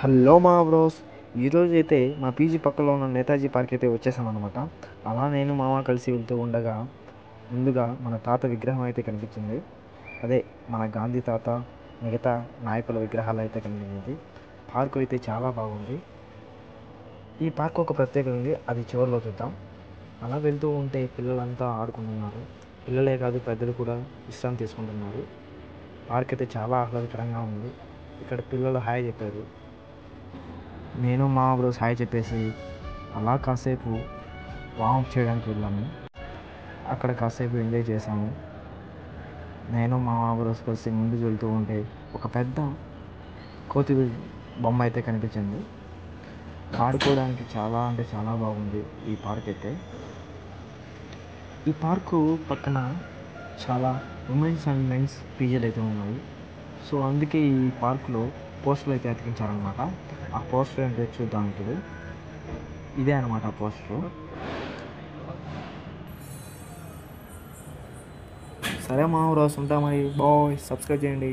Hello మా bros. ఈరోజైతే మా పీజీ పక్కలో ఉన్న నేతాజీ పార్క్ అయితే వచ్చేసామన్నమాట. అలా నేను మామ కలిసి వెళ్తూ ఉండగా ముందుగా మన తాత విగ్రహం అయితే కనిపించింది. అదే మన గాంధీ తాత, మిగతా నాయకుల విగ్రహాలు అయితే కనిపించింది. పార్కు అయితే చాలా బాగుంది. ఈ పార్క్ ఒక ప్రత్యేకత ఉంది, అది చివరిలో చూద్దాం. అలా వెళ్తూ ఉంటే పిల్లలంతా ఆడుకుంటున్నారు. పిల్లలే కాదు, పెద్దలు కూడా విశ్రాంతి తీసుకుంటున్నారు. పార్క్ అయితే చాలా ఆహ్లాదకరంగా ఉంది. ఇక్కడ పిల్లలు హాయ్ చెప్పారు. నేను మా బ్రోస్ హాయ్ చెప్పేసి అలా కాసేపు వార్మప్ చేయడానికి వెళ్ళాము. అక్కడ కాసేపు ఎంజాయ్ చేశాము. నేను మా బ్రోస్ కలిసి ముందుకు వెళ్తూ ఉంటే ఒక పెద్ద కోతి బొమ్మ అయితే కనిపించింది. ఆడుకోవడానికి చాలా అంటే చాలా బాగుంది ఈ పార్క్ అయితే. ఈ పార్కు పక్కన చాలా ఉమెన్స్ అండ్ మెన్స్ పీజీలు అయితే ఉన్నాయి. సో అందుకే ఈ పార్కులో పోస్టర్లు అయితే అతికించారనమాట. ఆ పోస్టర్ అంటే చూద్దాం. ఇప్పుడు ఇదే అనమాట ఆ పోస్టరు. సరే మా బ్రోస్, ఉంటా మరి. బాయ్. సబ్స్క్రైబ్ చేయండి.